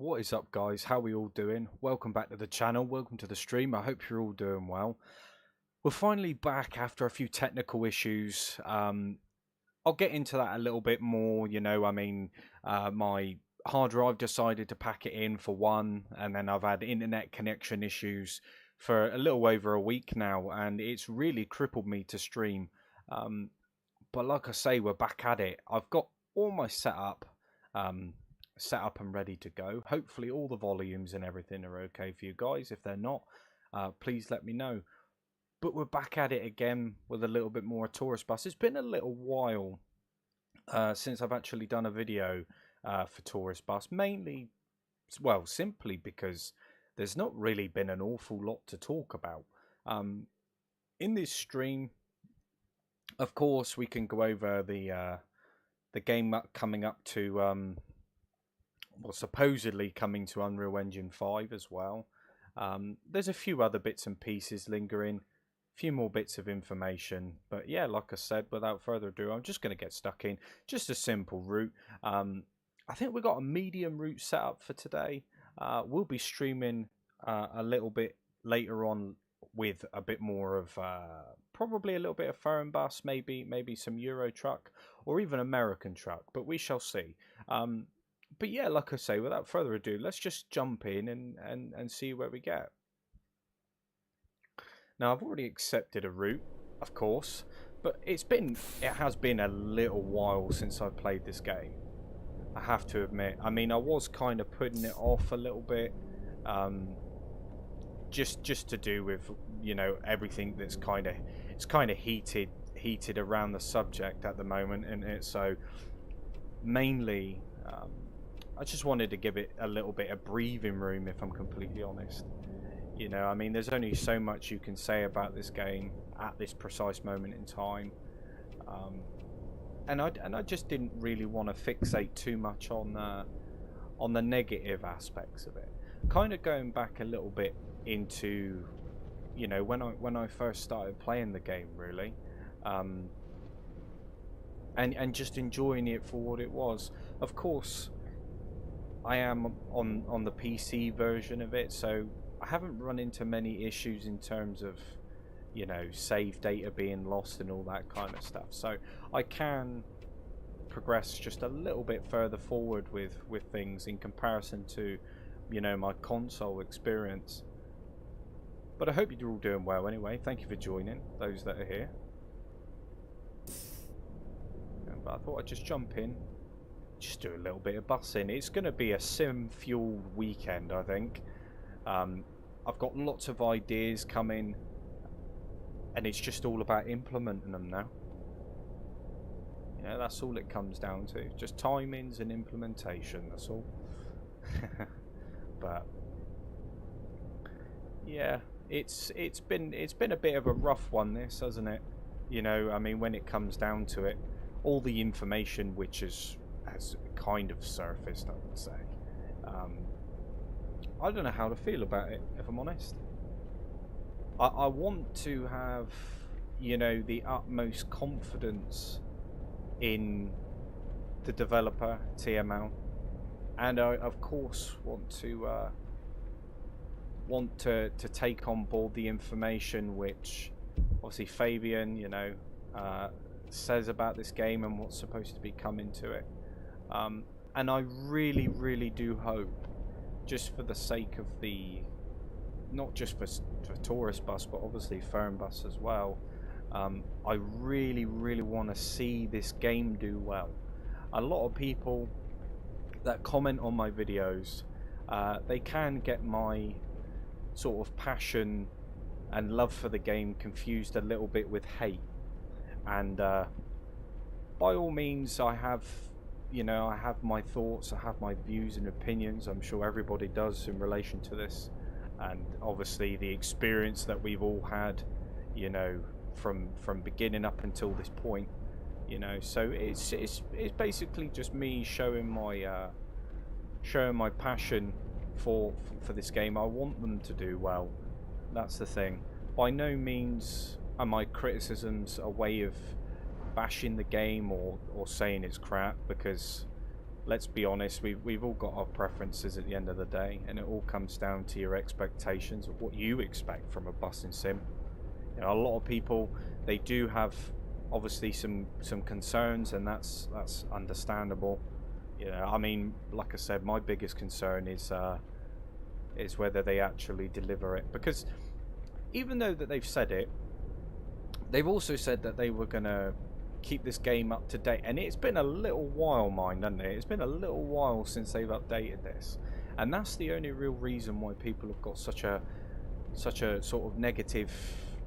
What is up, guys? How are we all doing? Welcome back to the channel. Welcome to the stream. I hope you're all doing well. We're finally back after a few technical issues. I'll get into that a little bit more. My hard drive decided to pack it in for one, and then I've had internet connection issues for a little over a week now, and it's really crippled me to stream. But like I say, we're back at it. I've got all my setup. Set up and ready to go. Hopefully all the volumes and everything are okay for you guys. If they're not, please let me know. But we're back at it again with a little bit more Tourist Bus. It's been a little while since I've actually done a video for Tourist Bus, mainly, well, simply because there's not really been an awful lot to talk about. In this stream, of course, we can go over the game coming up to well, supposedly coming to Unreal Engine 5 as well. There's a few other bits and pieces lingering, a few more bits of information. But yeah, like I said, without further ado, I'm just going to get stuck in. Just a simple route. I think we've got a medium route set up for today. We'll be streaming a little bit later on with a bit more of probably a little bit of foreign bus, maybe some Euro truck or even American truck, but we shall see. But yeah, like I say, without further ado, let's just jump in and see where we get. Now, I've already accepted a route, of course, but it has been a little while since I've played this game. I have to admit. I mean, I was kind of putting it off a little bit, just to do with, you know, everything that's kind of heated around the subject at the moment, and so mainly. I just wanted to give it a little bit of breathing room, if I'm completely honest. You know, I mean, there's only so much you can say about this game at this precise moment in time, and I just didn't really want to fixate too much on the negative aspects of it. Kind of going back a little bit into, you know, when I first started playing the game, really, and just enjoying it for what it was. Of course, I am on the PC version of it, so I haven't run into many issues in terms of, you know, save data being lost and all that kind of stuff. So I can progress just a little bit further forward with things in comparison to, you know, my console experience. But I hope you're all doing well anyway. Thank you for joining, those that are here. But I thought I'd just jump in. Just do a little bit of bussing. It's going to be a sim-fueled weekend, I think. I've got lots of ideas coming, and it's just all about implementing them now. Yeah, that's all it comes down to. Just timings and implementation, that's all. But yeah, it's been a bit of a rough one, this, hasn't it? You know, I mean, when it comes down to it, all the information which has kind of surfaced, I would say. I don't know how to feel about it, if I'm honest. I want to have, you know, the utmost confidence in the developer, TML, and I, of course, want to take on board the information which, obviously, Fabian, you know, says about this game and what's supposed to be coming to it. And I really do hope, just for the sake of the, not just for Tourist Bus, but obviously Fern Bus as well, I really want to see this game do well. A lot of people that comment on my videos, they can get my sort of passion and love for the game confused a little bit with hate. And by all means, I have my thoughts, I have my views and opinions. I'm sure everybody does in relation to this, and obviously the experience that we've all had, you know, from beginning up until this point, you know. So it's basically just me showing my passion for this game. I want them to do well. That's the thing. By no means are my criticisms a way of bashing the game or saying it's crap, because let's be honest, we've all got our preferences at the end of the day, and it all comes down to your expectations of what you expect from a busing sim. You know, a lot of people, they do have obviously some concerns, and that's understandable. You know, I mean, like I said, my biggest concern is whether they actually deliver it, because even though that they've said it, they've also said that they were gonna keep this game up to date, and it's been a little while, hasn't it? It's been a little while since they've updated this, and that's the only real reason why people have got such a sort of negative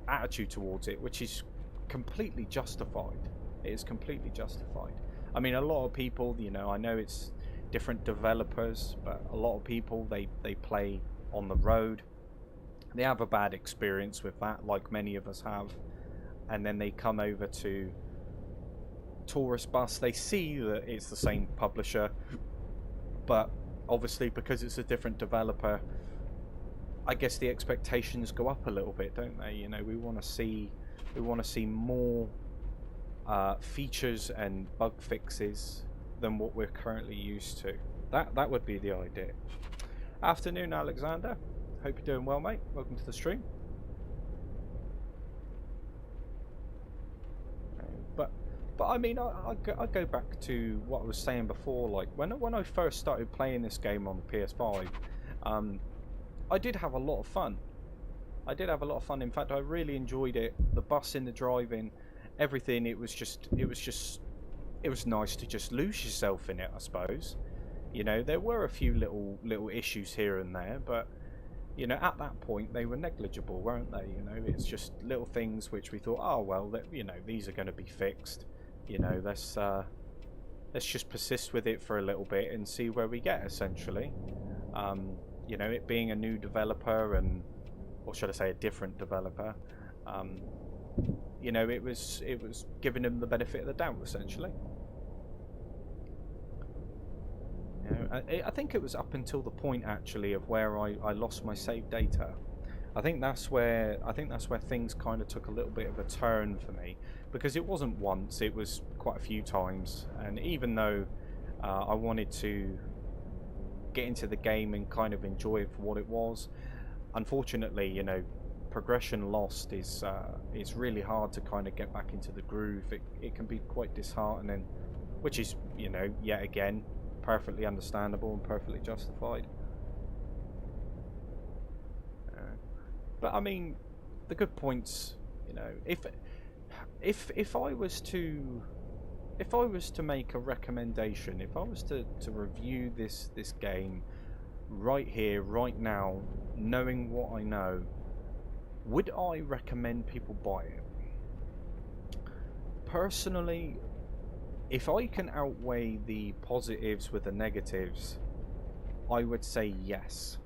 attitude towards it, which is completely justified. It is completely justified. I mean, a lot of people, you know, I know it's different developers, but a lot of people, they play on the road. They have a bad experience with that, like many of us have, and then they come over to Tourist Bus. They see that it's the same publisher, but obviously because it's a different developer, I guess the expectations go up a little bit, don't they? You know, we want to see more features and bug fixes than what we're currently used to. That would be the idea. Afternoon, Alexander. Hope you're doing well, mate. Welcome to the stream. But I mean, I go back to what I was saying before. Like when I first started playing this game on the PS5, I did have a lot of fun. In fact, I really enjoyed it. The busing, the driving, everything. It was nice to just lose yourself in it, I suppose. You know, there were a few little issues here and there, but you know, at that point they were negligible, weren't they? You know, it's just little things which we thought, oh well, that, you know, these are going to be fixed. You know, let's just persist with it for a little bit and see where we get. Essentially, you know, it being a new developer, and or should I say, a different developer. You know, it was giving them the benefit of the doubt, essentially. You know, I think it was up until the point actually of where I lost my save data. I think that's where things kind of took a little bit of a turn for me, because it wasn't once, it was quite a few times. And even though I wanted to get into the game and kind of enjoy it for what it was, unfortunately, you know, progression lost is really hard to kind of get back into the groove. It can be quite disheartening, which is, you know, yet again, perfectly understandable and perfectly justified. But I mean, the good points, you know, if I was to make a recommendation, if I was to review this game right here, right now, knowing what I know, would I recommend people buy it? Personally, if I can outweigh the positives with the negatives, I would say yes.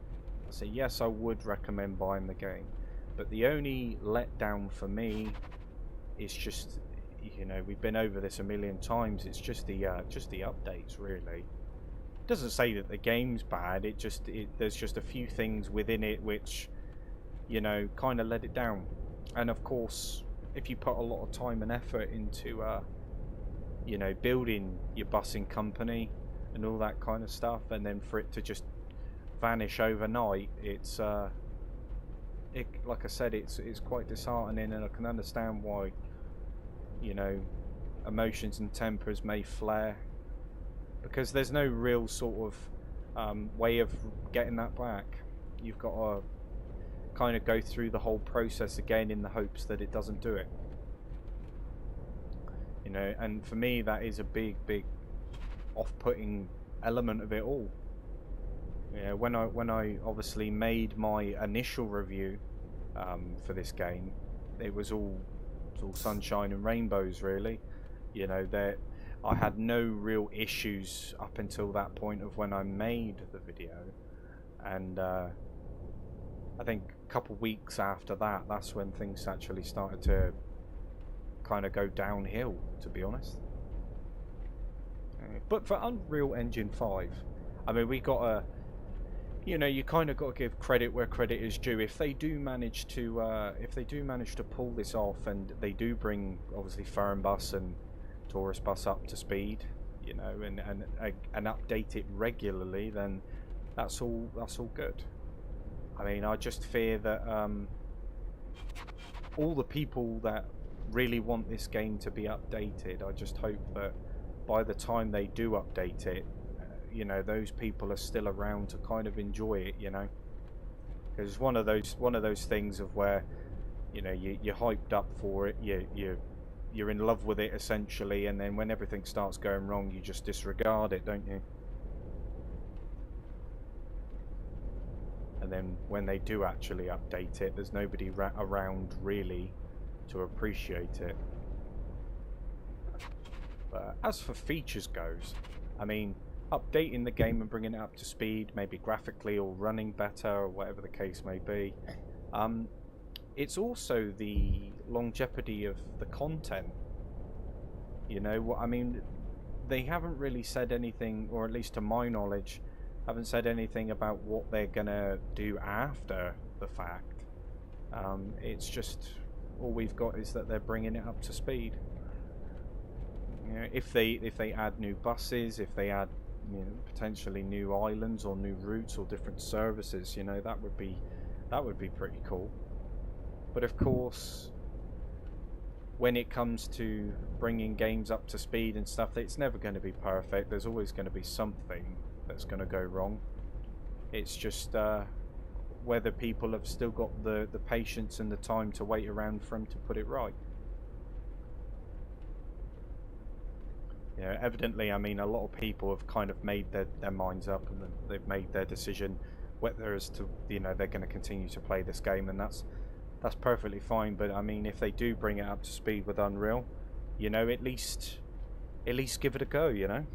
So yes, I would recommend buying the game, but the only letdown for me is just, you know, we've been over this a million times, it's just the updates, really. It doesn't say that the game's bad, there's just a few things within it which, you know, kind of let it down. And of course, if you put a lot of time and effort into you know, building your busing company and all that kind of stuff, and then for it to just vanish overnight, it's like I said, it's quite disheartening, and I can understand why, you know, emotions and tempers may flare, because there's no real sort of way of getting that back. You've got to kind of go through the whole process again in the hopes that it doesn't do it, you know. And for me, that is a big off-putting element of it all. You know, when I obviously made my initial review for this game, it was all sunshine and rainbows, really. You know, that I had no real issues up until that point of when I made the video, and I think a couple weeks after that, that's when things actually started to kind of go downhill, to be honest. But for Unreal Engine 5, I mean, we got a, you know, you kind of got to give credit where credit is due. If they do manage to pull this off, and they do bring obviously Fernbus and Tourist Bus up to speed, you know, and update it regularly, then that's all good. I mean, I just fear that all the people that really want this game to be updated, I just hope that by the time they do update it, you know, those people are still around to kind of enjoy it, you know, because it's one of those things of where, you know, you're hyped up for it, you're in love with it essentially, and then when everything starts going wrong, you just disregard it, don't you? And then when they do actually update it, there's nobody around really to appreciate it. But as for features goes, I mean, updating the game and bringing it up to speed, maybe graphically or running better or whatever the case may be, it's also the longevity of the content. You know what I mean? They haven't really said anything, or at least to my knowledge, haven't said anything about what they're gonna do after the fact. It's just all we've got is that they're bringing it up to speed. You know, if they add new buses, if they add, you know, potentially new islands or new routes or different services, you know, that would be pretty cool. But of course, when it comes to bringing games up to speed and stuff, it's never going to be perfect. There's always going to be something that's going to go wrong. It's just whether people have still got the patience and the time to wait around for them to put it right. You know, evidently, I mean, a lot of people have kind of made their minds up, and they've made their decision whether as to, you know, they're going to continue to play this game, and that's perfectly fine. But I mean, if they do bring it up to speed with Unreal, you know, at least give it a go, you know.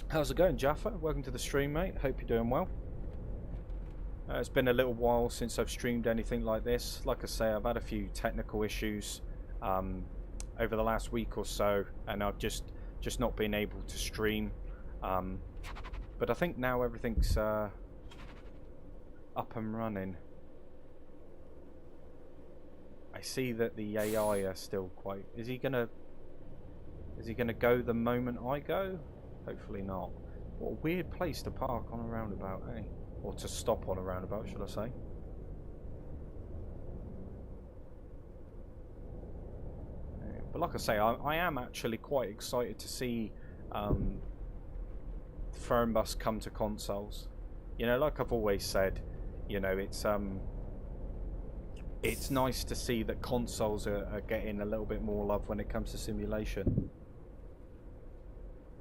How's it going, Jaffa? Welcome to the stream, mate. Hope you're doing well. It's been a little while since I've streamed anything like this. Like I say, I've had a few technical issues over the last week or so, and I've just not been able to stream. But I think now everything's up and running. I see that the AI are still quite... Is he gonna go the moment I go? Hopefully not. What a weird place to park on a roundabout, eh? Or to stop on a roundabout, should I say. But like I say, I am actually quite excited to see Fernbus come to consoles. You know, like I've always said, you know, it's nice to see that consoles are getting a little bit more love when it comes to simulation.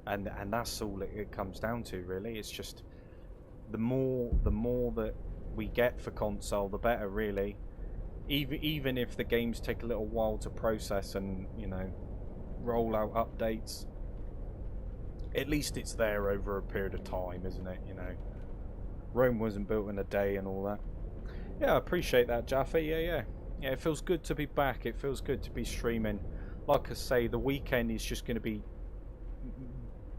And that's all it comes down to, really. It's just the more that we get for console, the better, really. Even if the games take a little while to process and, you know, roll out updates, at least it's there over a period of time, isn't it? You know, Rome wasn't built in a day and all that. Yeah, I appreciate that, Jaffa. Yeah, it feels good to be back. It feels good to be streaming. Like I say, the weekend is just going to be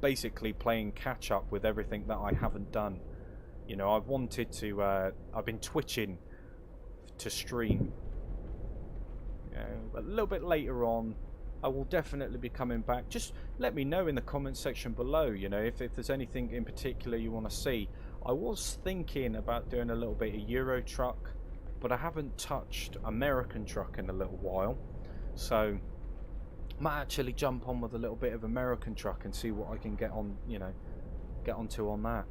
basically playing catch up with everything that I haven't done. You know, I've wanted to, I've been twitching to stream. You know, a little bit later on, I will definitely be coming back. Just let me know in the comment section below, you know, if there's anything in particular you want to see. I was thinking about doing a little bit of Euro Truck, but I haven't touched American Truck in a little while. So might actually jump on with a little bit of American Truck and see what I can get on, you know, get onto on that.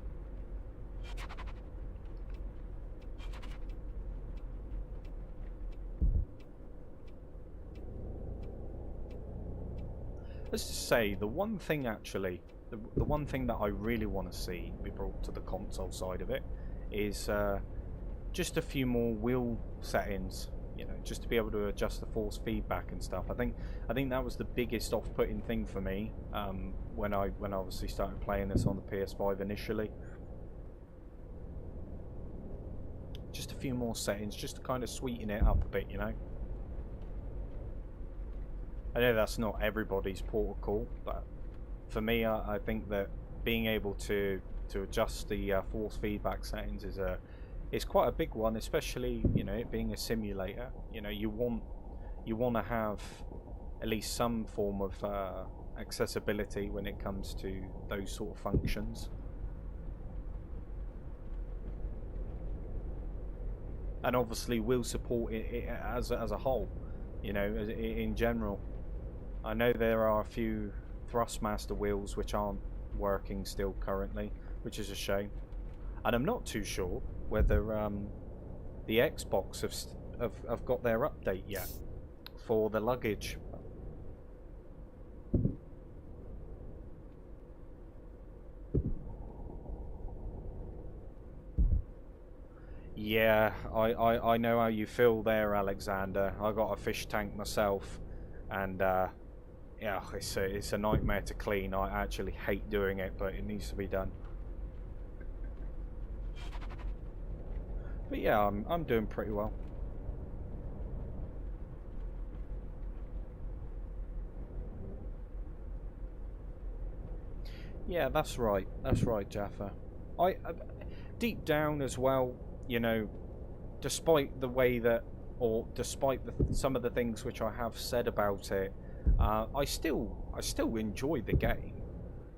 Let's just say the one thing actually, the one thing that I really want to see be brought to the console side of it is just a few more wheel settings, you know, just to be able to adjust the force feedback and stuff. I think that was the biggest off-putting thing for me when I obviously started playing this on the PS5 initially. Just a few more settings, just to kind of sweeten it up a bit, you know. I know that's not everybody's protocol, but for me, I think that being able to adjust the force feedback settings is quite a big one, especially, you know, it being a simulator. You know, you want to have at least some form of accessibility when it comes to those sort of functions. And obviously we'll support it as a whole, you know, in general. I know there are a few Thrustmaster wheels which aren't working still currently, which is a shame. And I'm not too sure whether the Xbox have got their update yet for the luggage. Yeah, I know how you feel there, Alexander. I got a fish tank myself, and yeah, it's a nightmare to clean. I actually hate doing it, but it needs to be done. But yeah, I'm doing pretty well. Yeah, that's right. That's right, Jaffa. I deep down as well, you know, despite the way that, or despite some of the things which I have said about it, I still enjoy the game.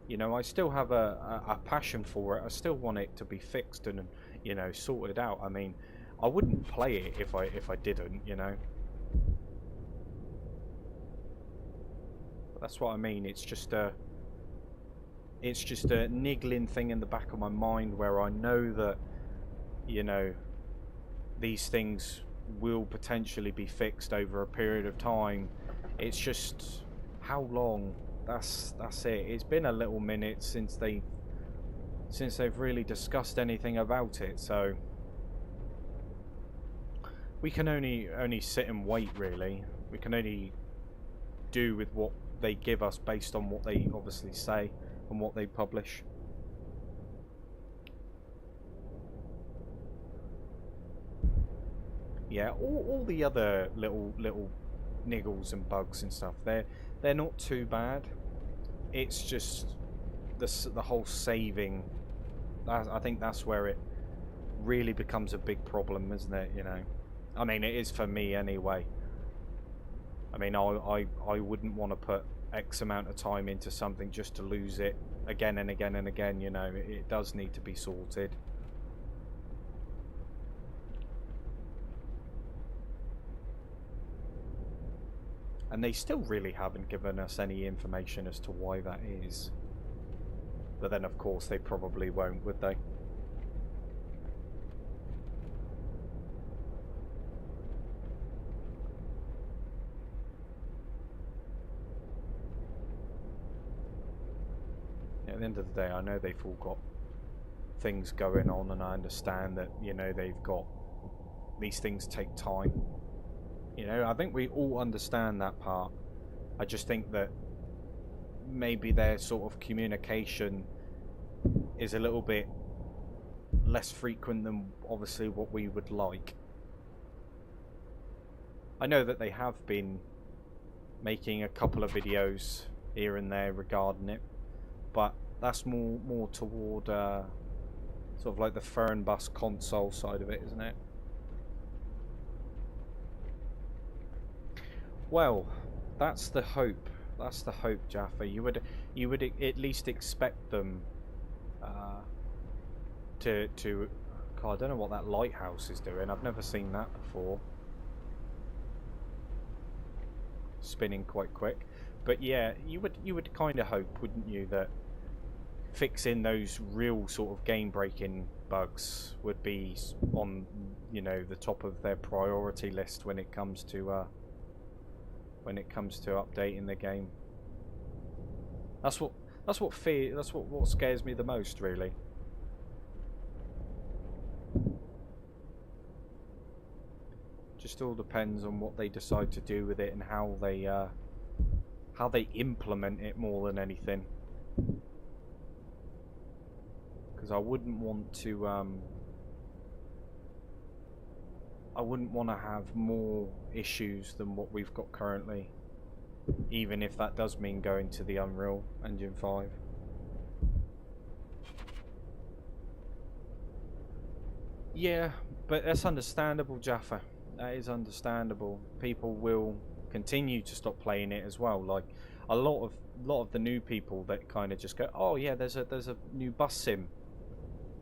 You know, I still have a passion for it. I still want it to be fixed and, you know, sorted out. I mean, I wouldn't play it if I didn't, you know. But that's what I mean. It's just a niggling thing in the back of my mind where I know that, you know, these things will potentially be fixed over a period of time. It's just how long. That's it. It's been a little minute since they've really discussed anything about it, so we can only sit and wait, really. We can only do with what they give us based on what they obviously say and what they publish. Yeah, all the other little niggles and bugs and stuff, they're not too bad. It's just the whole saving. I think that's where it really becomes a big problem, isn't it? You know, I mean, it is for me anyway. I mean, I wouldn't want to put X amount of time into something just to lose it again and again and again. You know, it does need to be sorted. And they still really haven't given us any information as to why that is. But then, of course, they probably won't, would they? At the end of the day, I know they've all got things going on, and I understand that, you know, they've got... these things take time. You know, I think we all understand that part. I just think that maybe their sort of communication is a little bit less frequent than obviously what we would like. I know that they have been making a couple of videos here and there regarding it, but that's more toward sort of like the Fernbus console side of it, isn't it? Well, that's the hope. That's the hope, Jaffa. You would at least expect them to. God, I don't know what that lighthouse is doing. I've never seen that before. Spinning quite quick, but yeah, you would kind of hope, wouldn't you, that fixing those real sort of game-breaking bugs would be on, you know, the top of their priority list when it comes to updating the game. That's what scares me the most, really. Just all depends on what they decide to do with it and how they implement it more than anything. Because I wouldn't want to have more issues than what we've got currently, even if that does mean going to the Unreal Engine 5. Yeah, but that's understandable, Jaffa. That is understandable. People will continue to stop playing it as well. Like a lot of the new people that kind of just go, oh yeah, there's a new bus sim,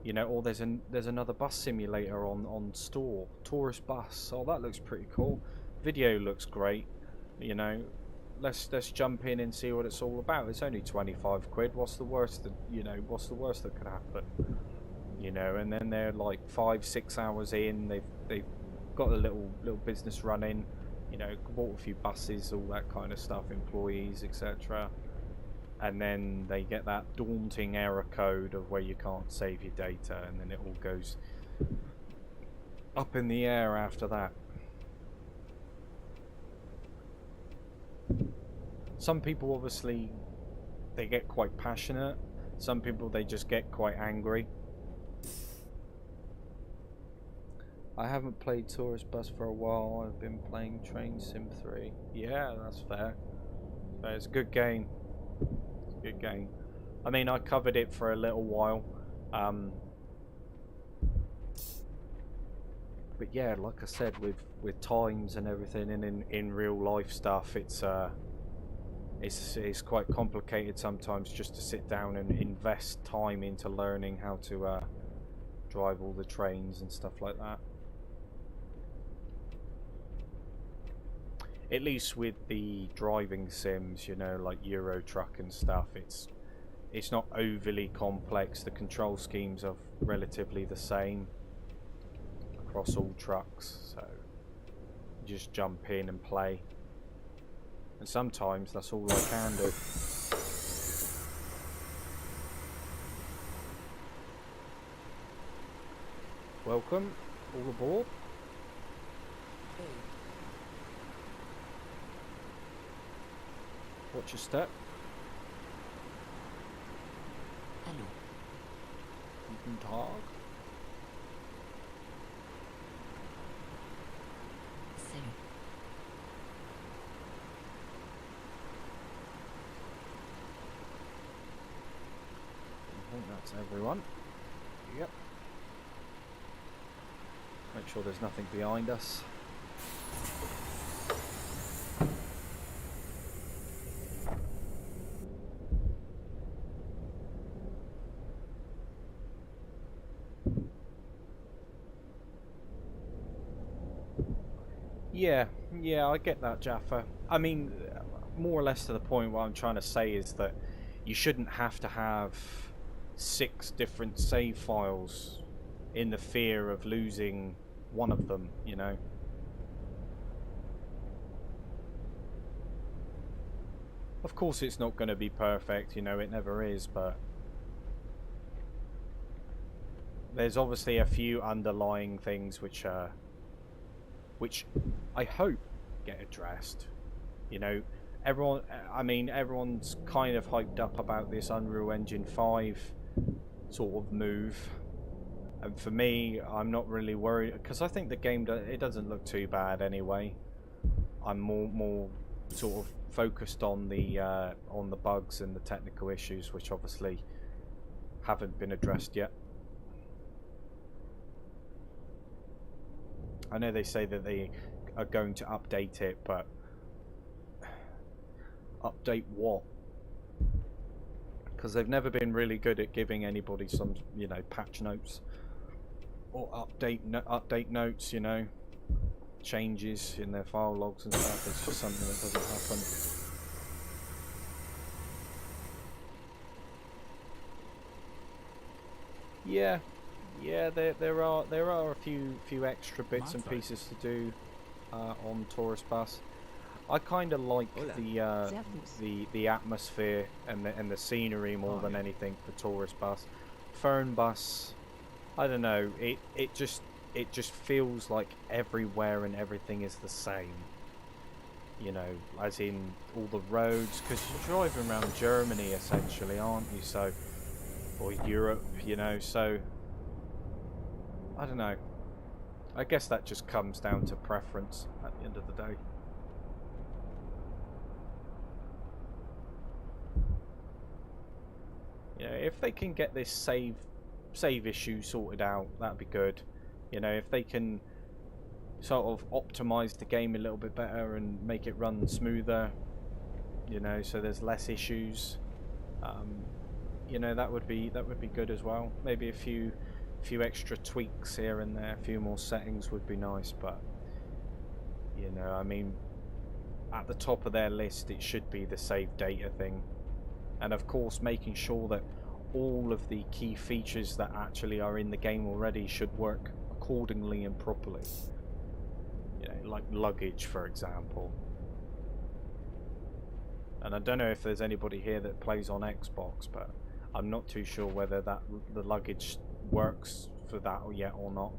you know, or there's another bus simulator on store, tourist bus. Oh, that looks pretty cool. Video looks great, you know. Let's jump in and see what it's all about. It's only 25 quid. What's the worst that, you know, what's the worst that could happen? You know, and then they're like 5-6 hours in, they've got a little business running, you know, bought a few buses, all that kind of stuff, employees, etc. And then they get that daunting error code of where you can't save your data, and then it all goes up in the air after that. Some people obviously they get quite passionate. Some people they just get quite angry. I haven't played Tourist Bus for a while. I've been playing Train Sim 3. Yeah, that's fair. But it's a good game. It's a good game. I mean, I covered it for a little while. But yeah, like I said, with times and everything, and in real life stuff, it's quite complicated sometimes just to sit down and invest time into learning how to drive all the trains and stuff like that. At least with the driving sims, you know, like Euro Truck and stuff, it's not overly complex. The control schemes are relatively the same across all trucks, so you just jump in and play. And sometimes that's all I can do. Welcome, all aboard. Watch your step. Hallo. Guten Tag. Salut. I think that's everyone. Yep. Make sure there's nothing behind us. Yeah, I get that, Jaffa. I mean, more or less to the point, what I'm trying to say is that you shouldn't have to have 6 different save files in the fear of losing one of them, you know. Of course it's not going to be perfect, you know, it never is, but there's obviously a few underlying things which I hope get addressed. You know, everyone's kind of hyped up about this Unreal Engine 5 sort of move, and for me, I'm not really worried because I think the game it doesn't look too bad anyway. I'm more sort of focused on the bugs and the technical issues, which obviously haven't been addressed yet. I know they say that they are going to update it, but update what? Because they've never been really good at giving anybody some, you know, patch notes or update notes, you know, changes in their file logs and stuff. It's just something that doesn't happen. Yeah, there are a few extra bits and pieces to do on Tourist Bus. I kind of like the atmosphere and the scenery more than anything for Tourist Bus. Fern Bus, I don't know. It just feels like everywhere and everything is the same. You know, as in all the roads, because you're driving around Germany essentially, aren't you? So, or Europe, you know. So, I don't know. I guess that just comes down to preference at the end of the day. You know, if they can get this save issue sorted out, that'd be good. You know, if they can sort of optimize the game a little bit better and make it run smoother, you know, so there's less issues. You know, that would be good as well. Maybe a few extra tweaks here and there, a few more settings would be nice, but you know, I mean, at the top of their list it should be the save data thing, and of course making sure that all of the key features that actually are in the game already should work accordingly and properly. You know, like luggage, for example. And I don't know if there's anybody here that plays on Xbox, but I'm not too sure whether the luggage works for that yet or not.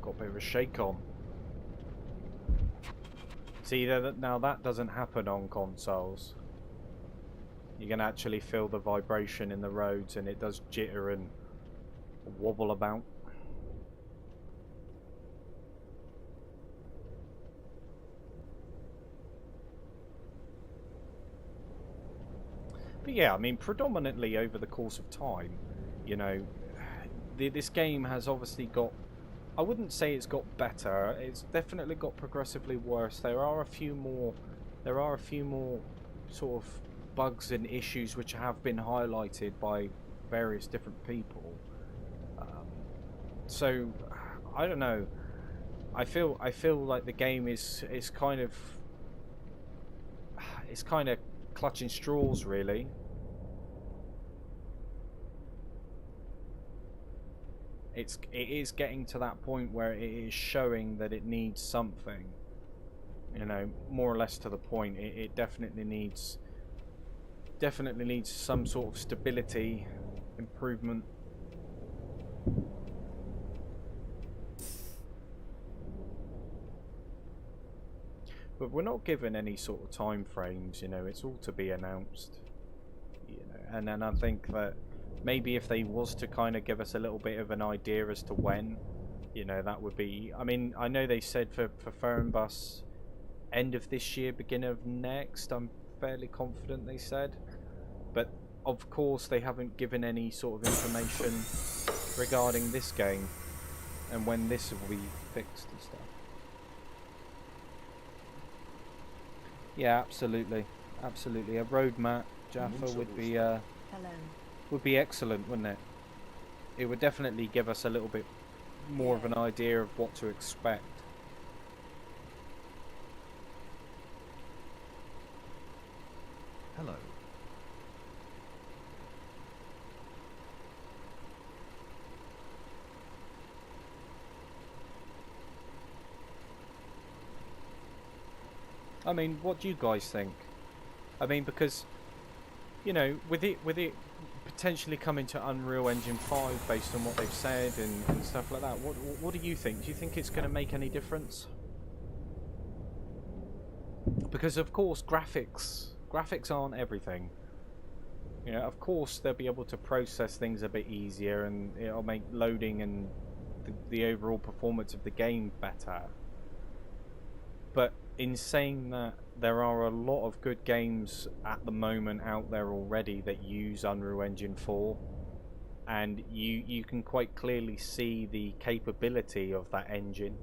Got a bit of a shake on. See, now that doesn't happen on consoles. You can actually feel the vibration in the roads, and it does jitter and wobble about. But yeah, I mean, predominantly over the course of time, you know, this game has obviously got, I wouldn't say it's got better, it's definitely got progressively worse. There are a few more sort of bugs and issues which have been highlighted by various different people. So I don't know. I feel like the game is kind of clutching straws, really. It is getting to that point where it is showing that it needs something, you know, more or less to the point. It definitely needs some sort of stability, improvement. But we're not given any sort of time frames, you know, it's all to be announced, you know. And then I think that maybe if they was to kind of give us a little bit of an idea as to when, you know, that would be, I mean, I know they said for Fernbus end of this year, beginning of next, I'm fairly confident they said. But of course they haven't given any sort of information regarding this game and when this will be fixed and stuff. Yeah, absolutely, absolutely. A road map, Jaffa, would be excellent, wouldn't it? It would definitely give us a little bit more of an idea of what to expect. Hello. I mean, what do you guys think? I mean, because, you know, with it potentially coming to Unreal Engine 5 based on what they've said and stuff like that, what do you think? Do you think it's going to make any difference? Because of course graphics aren't everything. You know, of course they'll be able to process things a bit easier and it'll make loading and the overall performance of the game better. But in saying that, there are a lot of good games at the moment out there already that use Unreal Engine 4, and you can quite clearly see the capability of that engine.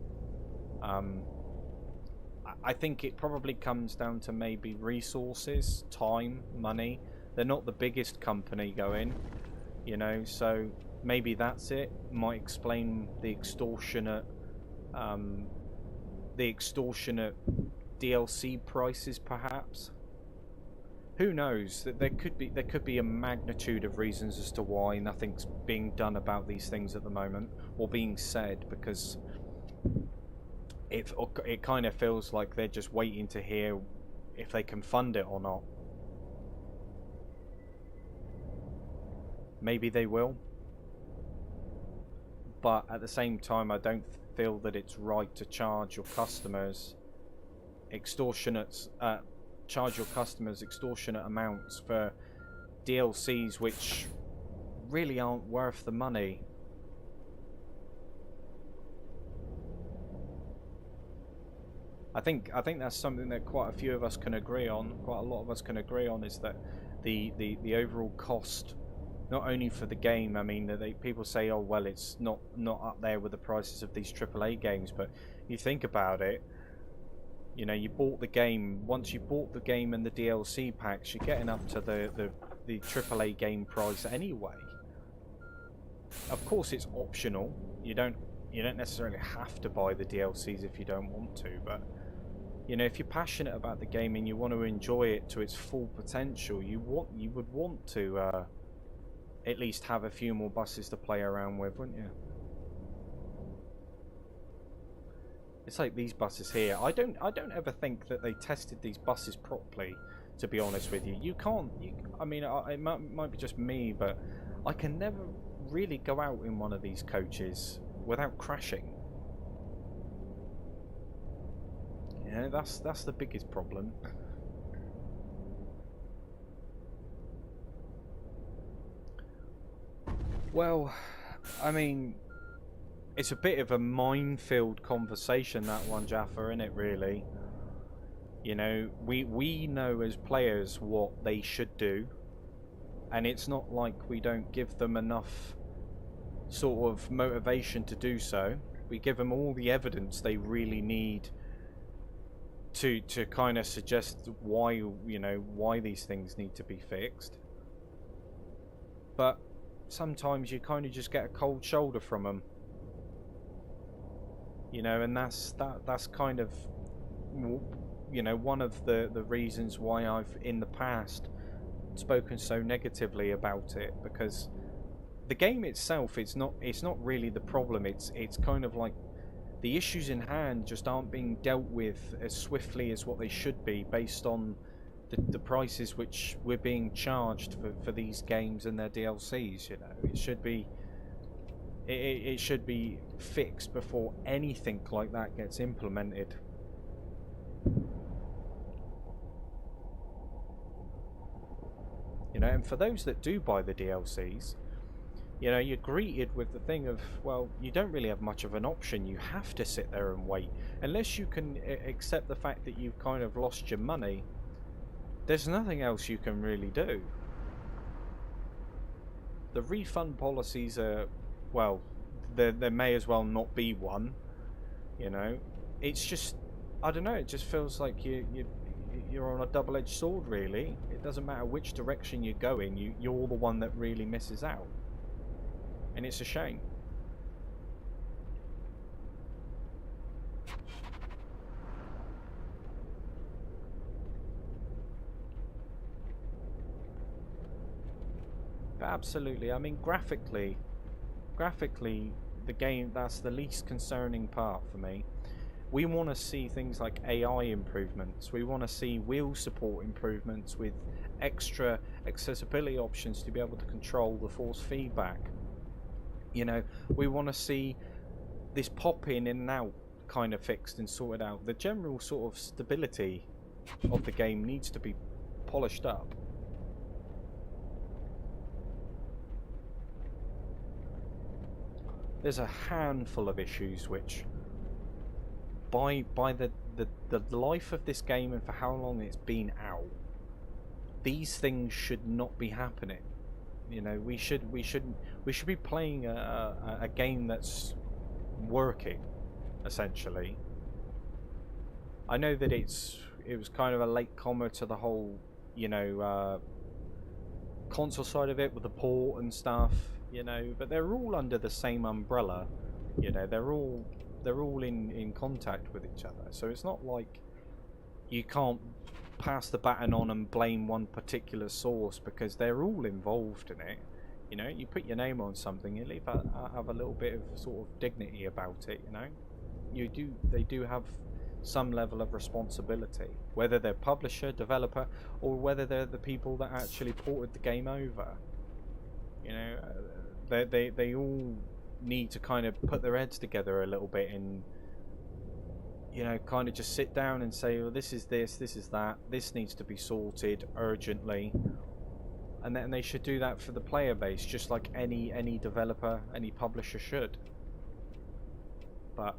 I think it probably comes down to maybe resources, time, money. They're not the biggest company going, you know, so maybe that's it. Might explain the extortionate DLC prices, perhaps. Who knows? That there could be a magnitude of reasons as to why nothing's being done about these things at the moment, or being said, because it kind of feels like they're just waiting to hear if they can fund it or not. Maybe they will, but at the same time I don't feel that it's right to charge your customers extortionate amounts for DLCs which really aren't worth the money. I think that's something that quite a few of us can agree on. Quite a lot of us can agree on, is that the overall cost, not only for the game. I mean, people say, oh well, it's not up there with the prices of these AAA games, but you think about it. You know, you bought the game. Once you bought the game and the DLC packs, you're getting up to the AAA game price anyway. Of course, it's optional. You don't necessarily have to buy the DLCs if you don't want to, but you know, if you're passionate about the game and you want to enjoy it to its full potential, you would want to at least have a few more buses to play around with, wouldn't you? It's like these buses here. I don't ever think that they tested these buses properly, to be honest with you. You can't. I mean, it might be just me, but I can never really go out in one of these coaches without crashing. Yeah, that's the biggest problem. Well, I mean, it's a bit of a minefield conversation, that one, Jaffa, isn't it, really? You know, we know as players what they should do, and it's not like we don't give them enough sort of motivation to do so. We give them all the evidence they really need to kind of suggest why, you know, why these things need to be fixed. But sometimes you kind of just get a cold shoulder from them, you know, and that's kind of, you know, one of the reasons why I've in the past spoken so negatively about it, because the game itself, it's not really the problem. It's kind of like the issues in hand just aren't being dealt with as swiftly as what they should be, based on the prices which we're being charged for these games and their DLCs. You know, it should be fixed before anything like that gets implemented. You know, and for those that do buy the DLCs, you know, you're greeted with the thing of, well, you don't really have much of an option. You have to sit there and wait. Unless you can accept the fact that you've kind of lost your money, there's nothing else you can really do. The refund policies are, well, there may as well not be one. You know, it's just, I don't know, it just feels like you're on a double-edged sword, really. It doesn't matter which direction you're going, you're the one that really misses out. And it's a shame. But absolutely, I mean, graphically, the game, that's the least concerning part for me. We want to see things like AI improvements. We want to see wheel support improvements with extra accessibility options to be able to control the force feedback. You know, we want to see this pop in and out kind of fixed and sorted out. The general sort of stability of the game needs to be polished up. There's a handful of issues which, by the life of this game and for how long it's been out, these things should not be happening. You know, we should be playing a game that's working, essentially. I know that it was kind of a late comer to the whole, you know, console side of it with the port and stuff, you know, but they're all under the same umbrella. You know, they're all in contact with each other, so it's not like you can't pass the baton on and blame one particular source, because they're all involved in it. You know, you put your name on something, you leave have a little bit of sort of dignity about it, you know. they do have some level of responsibility, whether they're publisher, developer, or whether they're the people that actually ported the game over. You know, they all need to kind of put their heads together a little bit and, you know, kind of just sit down and say, well, this is that, this needs to be sorted urgently, and then they should do that for the player base, just like any developer, any publisher should. But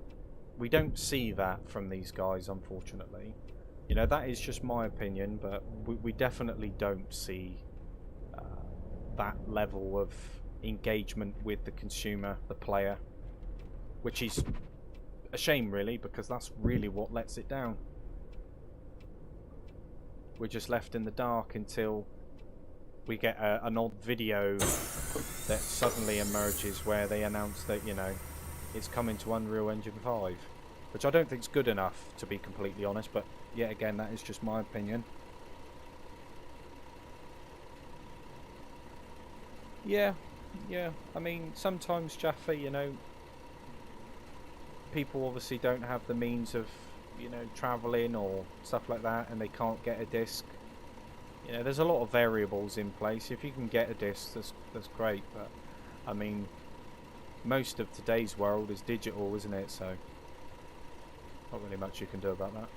we don't see that from these guys, unfortunately. You know, that is just my opinion, but we definitely don't see that level of engagement with the consumer, the player, which is a shame, really, because that's really what lets it down. We're just left in the dark until we get an odd video that suddenly emerges where they announce that, you know, it's coming to Unreal Engine 5, which I don't think is good enough, to be completely honest, but yet again, that is just my opinion. Yeah, I mean, sometimes, Jaffa, you know, people obviously don't have the means of, you know, travelling or stuff like that, and they can't get a disc. You know, there's a lot of variables in place. If you can get a disc, that's great, but I mean, most of today's world is digital, isn't it? So not really much you can do about that.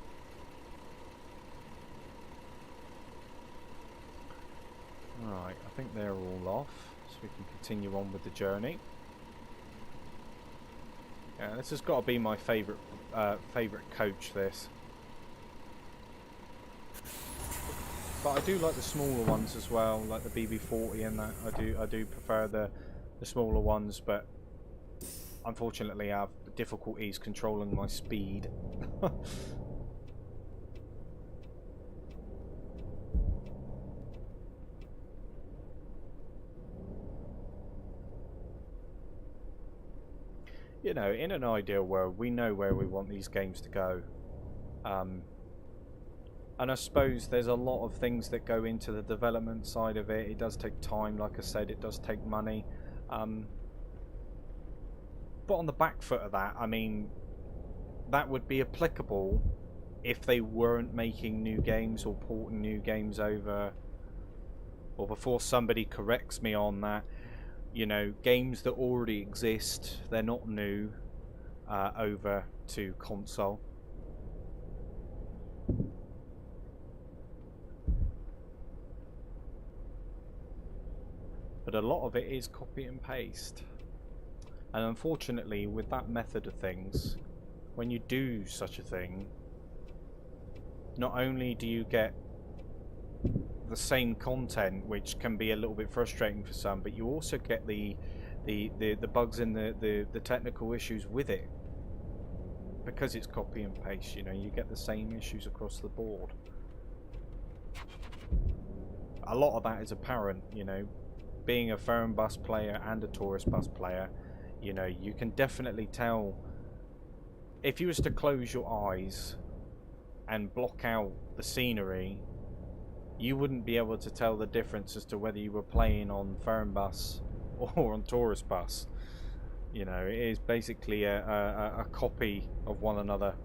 Right, I think they're all off, so we can continue on with the journey. Yeah, this has got to be my favourite coach, this. But I do like the smaller ones as well, like the BB40 and that. I do prefer the smaller ones, but unfortunately I have difficulties controlling my speed. You know, in an ideal world, we know where we want these games to go. And I suppose there's a lot of things that go into the development side of it. It does take time, like I said, it does take money. But on the back foot of that, I mean, that would be applicable if they weren't making new games or porting new games over, or before somebody corrects me on that, you know, games that already exist, they're not new, over to console. But a lot of it is copy and paste. And unfortunately, with that method of things, when you do such a thing, not only do you get the same content, which can be a little bit frustrating for some, but you also get the bugs and the technical issues with it, because it's copy and paste. You know, you get the same issues across the board. A lot of that is apparent, you know, being a Fernbus player and a Taurus bus player. You know, you can definitely tell. If you was to close your eyes and block out the scenery, you wouldn't be able to tell the difference as to whether you were playing on Fernbus or on Taurus bus. You know, it is basically a copy of one another,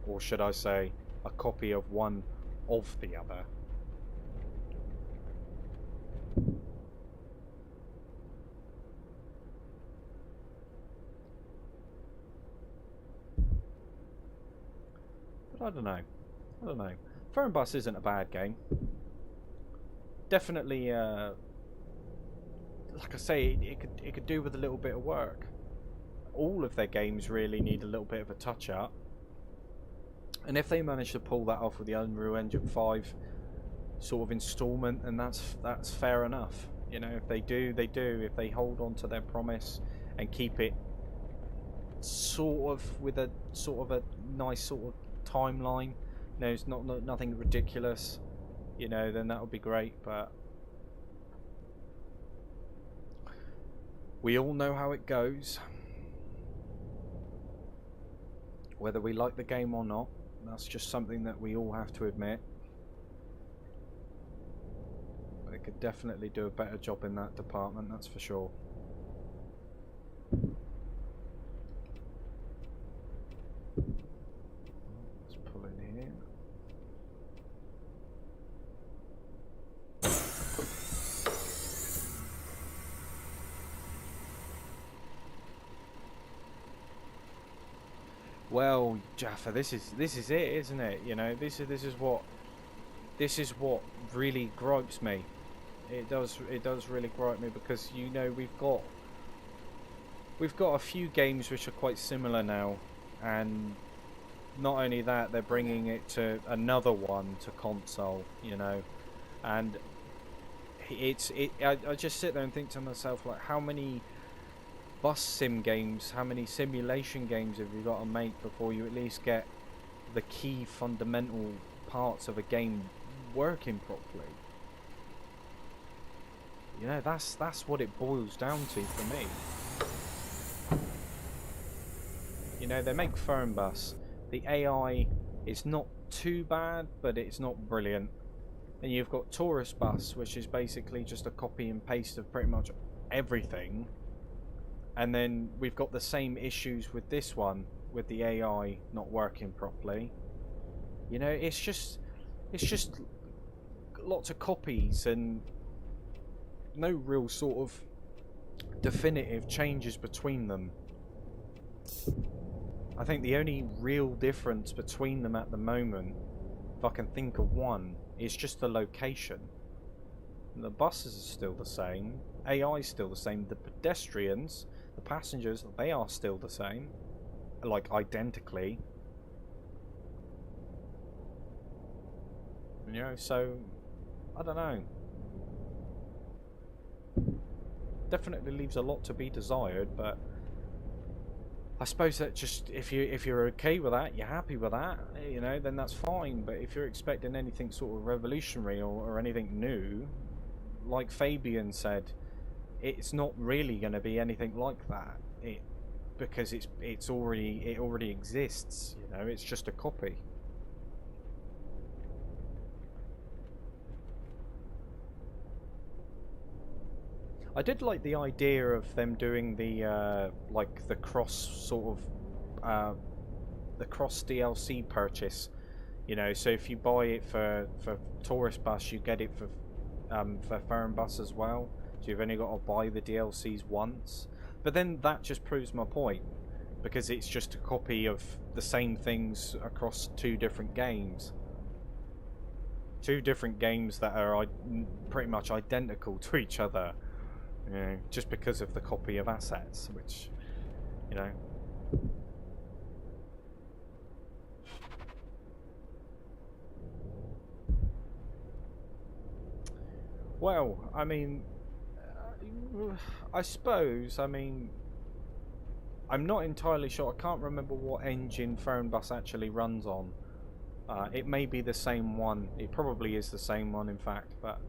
or should I say, a copy of one of the other. But I don't know. Fernbus isn't a bad game. Definitely, like I say, it could do with a little bit of work. All of their games really need a little bit of a touch up. And if they manage to pull that off with the Unreal Engine 5 sort of installment, and that's fair enough. You know, if they do, they do. If they hold on to their promise and keep it sort of with a nice sort of timeline, you know, it's not nothing ridiculous, you know, then that would be great. But we all know how it goes. Whether we like the game or not, that's just something that we all have to admit. They could definitely do a better job in that department, that's for sure. Well, Jaffa, this is it, isn't it? You know, this is what really gripes me. It does really gripe me because you know we've got a few games which are quite similar now, and not only that, they're bringing it to another one to console. You know, and I just sit there and think to myself, like, how many bus sim games, how many simulation games have you got to make before you at least get the key fundamental parts of a game working properly? You know, that's what it boils down to for me. You know, they make Fernbus. The AI is not too bad, but it's not brilliant. And you've got Tourist Bus, which is basically just a copy and paste of pretty much everything. And then we've got the same issues with this one, with the AI not working properly. You know, it's just lots of copies and no real sort of definitive changes between them. I think the only real difference between them at the moment, if I can think of one, is just the location. The buses are still the same, AI is still the same, the pedestrians, the passengers, they are still the same, like identically. You know, so I don't know. Definitely leaves a lot to be desired, but I suppose that just if you're okay with that, you're happy with that, you know, then that's fine. But if you're expecting anything sort of revolutionary or anything new, like Fabian said, it's not really going to be anything like that. Because it already exists. You know, it's just a copy. I did like the idea of them doing the like the cross sort of the cross DLC purchase. You know, so if you buy it for Tourist Bus, you get it for Fernbus as well. So you've only got to buy the DLCs once. But then that just proves my point, because it's just a copy of the same things across two different games. Two different games that are pretty much identical to each other. You know, just because of the copy of assets, which, you know. Well, I mean, I suppose, I mean, I'm not entirely sure. I can't remember what engine Fernbus actually runs on. It may be the same one. It probably is the same one, in fact, but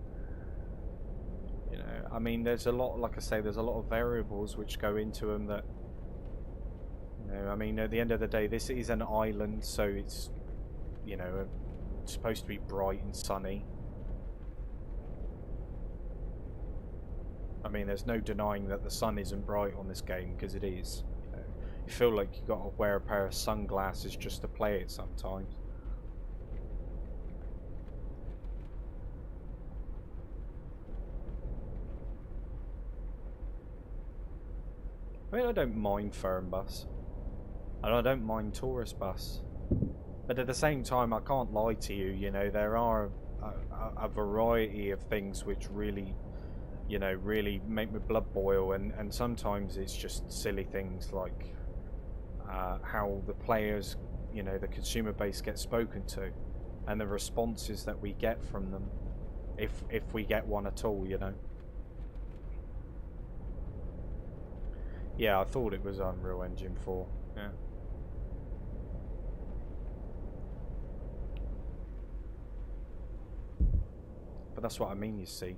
you know, I mean, there's a lot, like I say, there's a lot of variables which go into them that, you know, I mean, at the end of the day, this is an island, so it's, you know, supposed to be bright and sunny. I mean, there's no denying that the sun isn't bright on this game, because it is. You know, you feel like you got to wear a pair of sunglasses just to play it sometimes. I mean, I don't mind Fernbus, and I don't mind Tourist Bus, but at the same time, I can't lie to you. You know, there are a variety of things which really, you know, really make my blood boil, and sometimes it's just silly things like how the players, you know, the consumer base gets spoken to, and the responses that we get from them, if we get one at all, you know. Yeah, I thought it was Unreal Engine 4. Yeah. But that's what I mean, you see.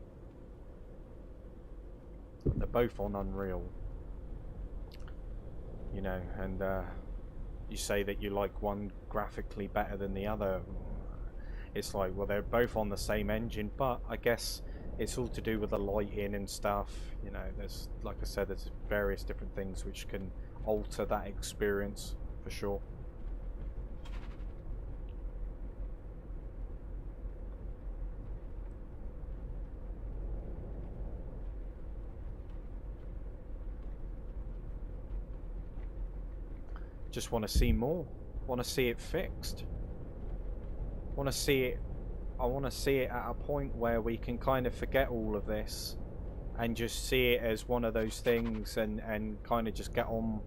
They're both on Unreal. You know, and you say that you like one graphically better than the other. It's like, well, they're both on the same engine, but I guess it's all to do with the lighting and stuff. You know, there's, like I said, there's various different things which can alter that experience for sure. just want to see more. Want to see it fixed. Want to see it. I want to see it at a point where we can kind of forget all of this and just see it as one of those things and kind of just get on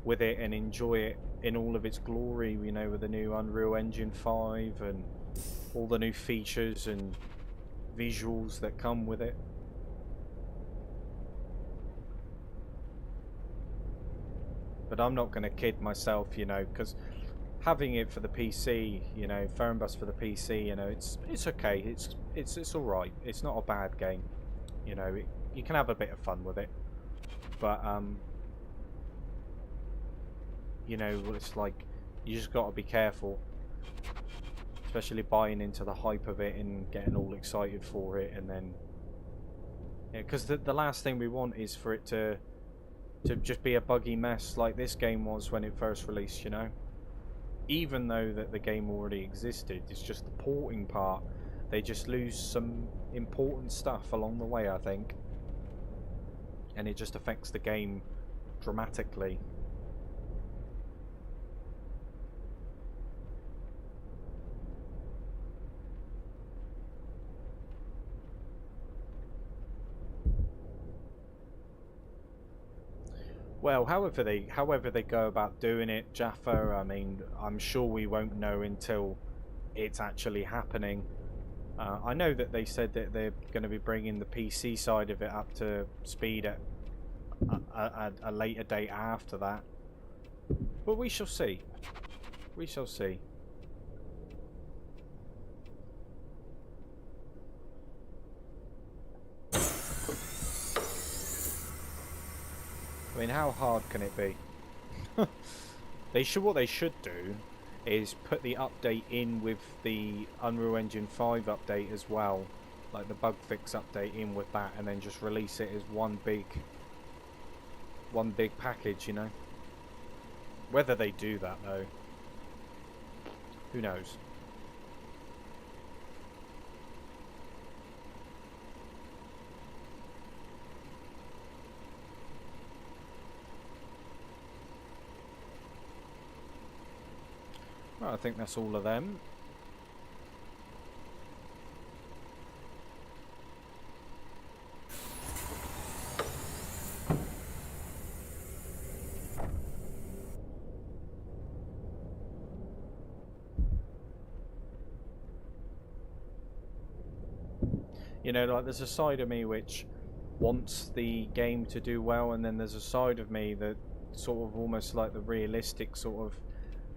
with it and enjoy it in all of its glory, you know, with the new Unreal Engine 5 and all the new features and visuals that come with it. But I'm not going to kid myself, you know, because having it for the PC, you know, Fernbus for the PC, you know, it's okay. It's all right. It's not a bad game, you know. You can have a bit of fun with it, but you know, it's like you just got to be careful, especially buying into the hype of it and getting all excited for it, and then because the last thing we want is for it to just be a buggy mess like this game was when it first released, you know. Even though that the game already existed, it's just the porting part. They just lose some important stuff along the way, I think. And it just affects the game dramatically. Well, however they go about doing it, Jaffa, I mean, I'm sure we won't know until it's actually happening. I know that they said that they're going to be bringing the PC side of it up to speed at a later date after that. But we shall see. We shall see. I mean, how hard can it be? What they should do is put the update in with the Unreal Engine 5 update as well, like the bug fix update in with that, and then just release it as one big package, you know. Whether they do that though, who knows? Well, I think that's all of them. You know, like there's a side of me which wants the game to do well, and then there's a side of me that sort of almost like the realistic sort of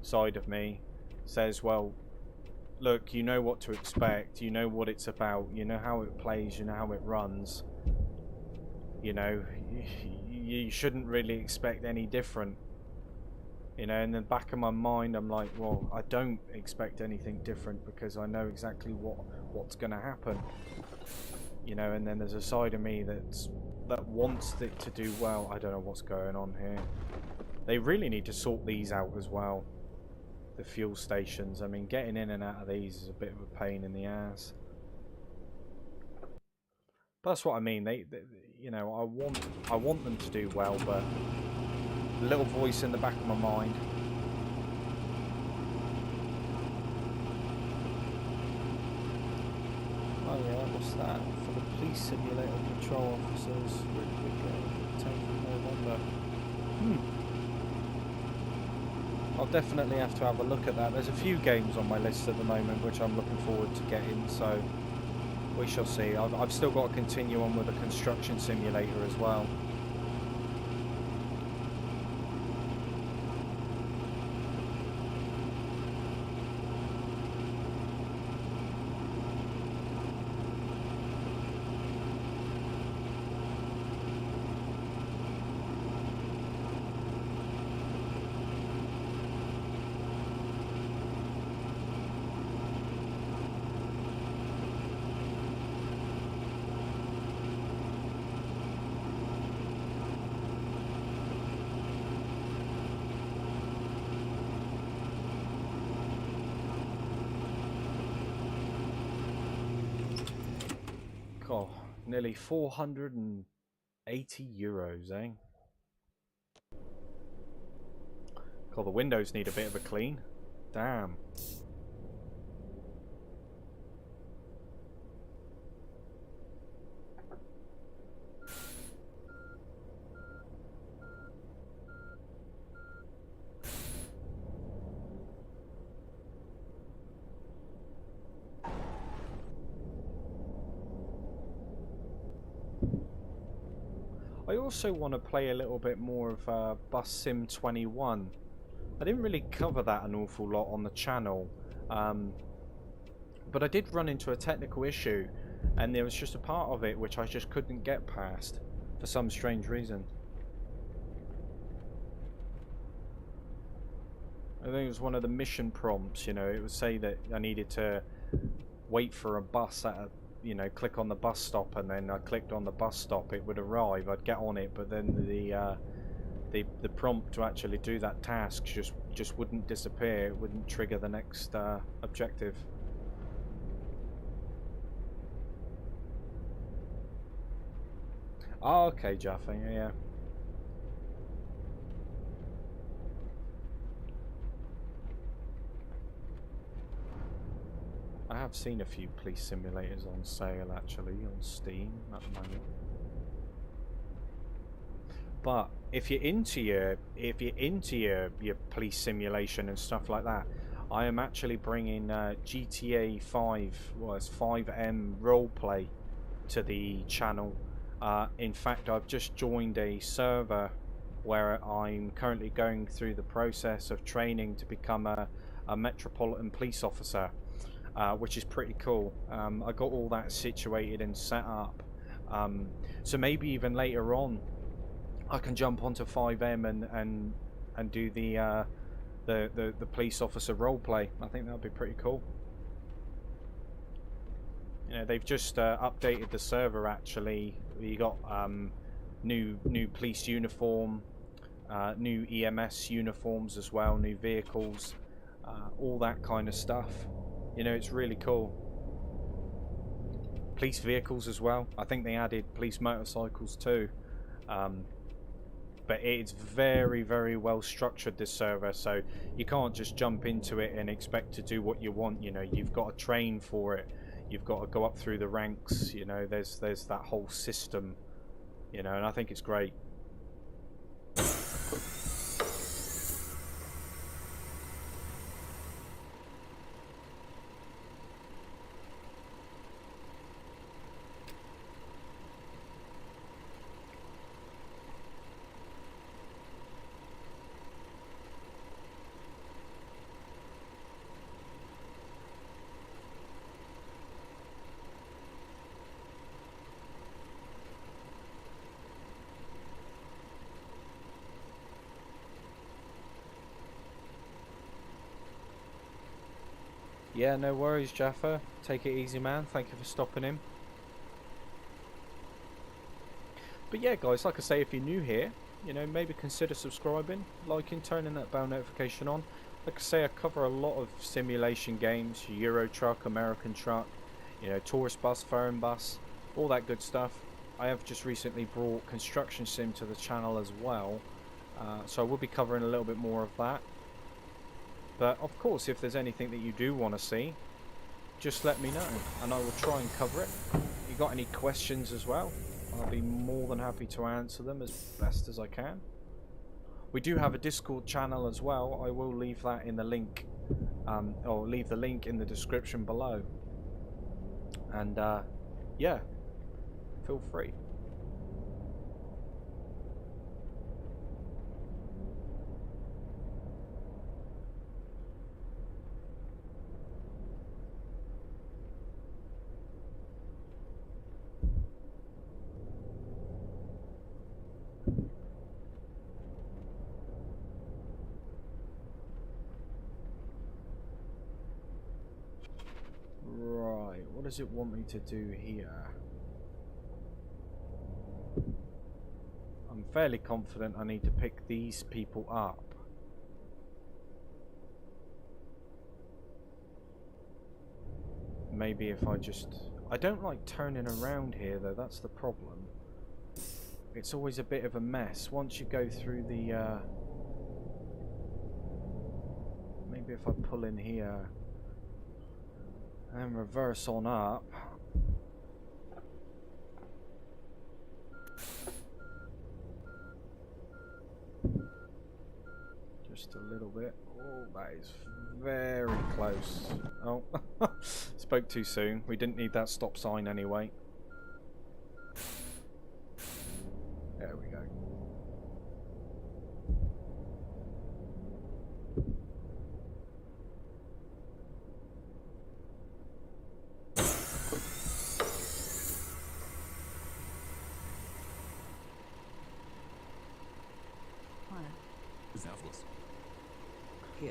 side of me says, well, look, you know what to expect, you know what it's about, you know how it plays, you know how it runs, you know, you shouldn't really expect any different, you know. In the back of my mind I'm like, well, I don't expect anything different because I know exactly what's going to happen, you know. And then there's a side of me that wants it to do well. I don't know what's going on here. They really need to sort these out as well. The fuel stations. I mean, getting in and out of these is a bit of a pain in the ass. But that's what I mean. They you know, I want them to do well, but a little voice in the back of my mind. Oh yeah, what's that? For the police simulator patrol officers, really quick, 10th of November. I'll definitely have to have a look at that. There's a few games on my list at the moment which I'm looking forward to getting, so we shall see. I've still got to continue on with the construction simulator as well. God, nearly 480 euros, eh? God, the windows need a bit of a clean. Damn. I also want to play a little bit more of Bus Sim 21. I didn't really cover that an awful lot on the channel, but I did run into a technical issue, and there was just a part of it which I just couldn't get past for some strange reason. I think it was one of the mission prompts, you know, it would say that I needed to wait for a bus at a, you know, click on the bus stop, and then I clicked on the bus stop, it would arrive, I'd get on it, but then the prompt to actually do that task just wouldn't disappear, it wouldn't trigger the next objective. Oh, okay, Jaffa, yeah. I have seen a few police simulators on sale actually on Steam at the moment. But if you're into your police simulation and stuff like that, I am actually bringing GTA 5, well, it's 5M roleplay to the channel. In fact, I've just joined a server where I'm currently going through the process of training to become a Metropolitan Police Officer, which is pretty cool. I got all that situated and set up, so maybe even later on I can jump onto 5M and do the police officer roleplay. I think that would be pretty cool. You know, they've just updated the server actually. You got new police uniform, new EMS uniforms as well, new vehicles, all that kind of stuff. You know, it's really cool. Police vehicles as well. I think they added police motorcycles too. But it's very, very well structured, this server, so you can't just jump into it and expect to do what you want. You know, you've got to train for it. You've got to go up through the ranks. You know, there's that whole system. You know, and I think it's great. Yeah, no worries, Jaffa. Take it easy, man. Thank you for stopping him. But yeah, guys, like I say, if you're new here, you know, maybe consider subscribing, liking, turning that bell notification on. Like I say, I cover a lot of simulation games, Euro Truck, American Truck, you know, Tourist Bus, Foreign Bus, all that good stuff. I have just recently brought Construction Sim to the channel as well, so I will be covering a little bit more of that. But of course, if there's anything that you do want to see, just let me know and I will try and cover it. If you got any questions as well, I'll be more than happy to answer them as best as I can. We do have a Discord channel as well. I will leave that in the link, or leave the link in the description below. And yeah, feel free. Right, what does it want me to do here? I'm fairly confident I need to pick these people up. Maybe if I just... I don't like turning around here though, that's the problem. It's always a bit of a mess once you go through the maybe if I pull in here and reverse on up. Just a little bit. Oh, that is very close. Oh, spoke too soon. We didn't need that stop sign anyway. There we go.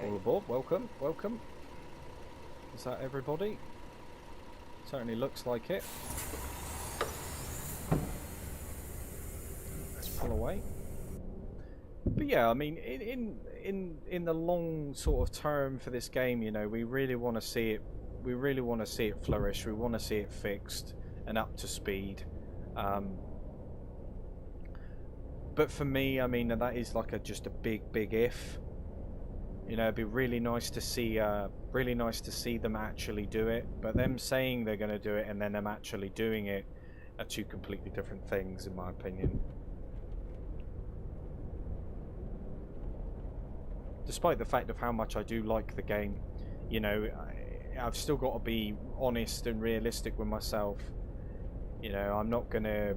All aboard, welcome, welcome. Is that everybody? Certainly looks like it. Let's pull away. But yeah, I mean, in the long sort of term for this game, you know, we really want to see it. We really want to see it flourish. We want to see it fixed and up to speed. But for me, I mean, that is like just a big if. You know, it'd be really nice to see them actually do it. But them saying they're going to do it and then them actually doing it are two completely different things, in my opinion. Despite the fact of how much I do like the game, you know, I've still got to be honest and realistic with myself. You know, I'm not going to,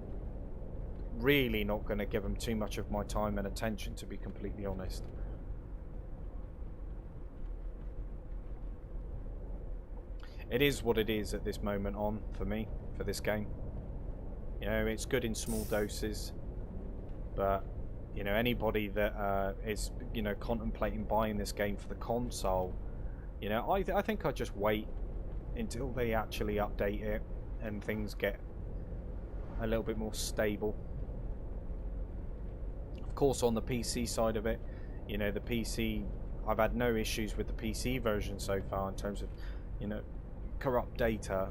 really not going to give them too much of my time and attention, to be completely honest. It is what it is at this moment on, for me, for this game. You know, it's good in small doses, but, you know, anybody that is, you know, contemplating buying this game for the console, you know, I think I'd just wait until they actually update it and things get a little bit more stable. Of course, on the PC side of it, you know, the PC, I've had no issues with the PC version so far in terms of, you know, corrupt data.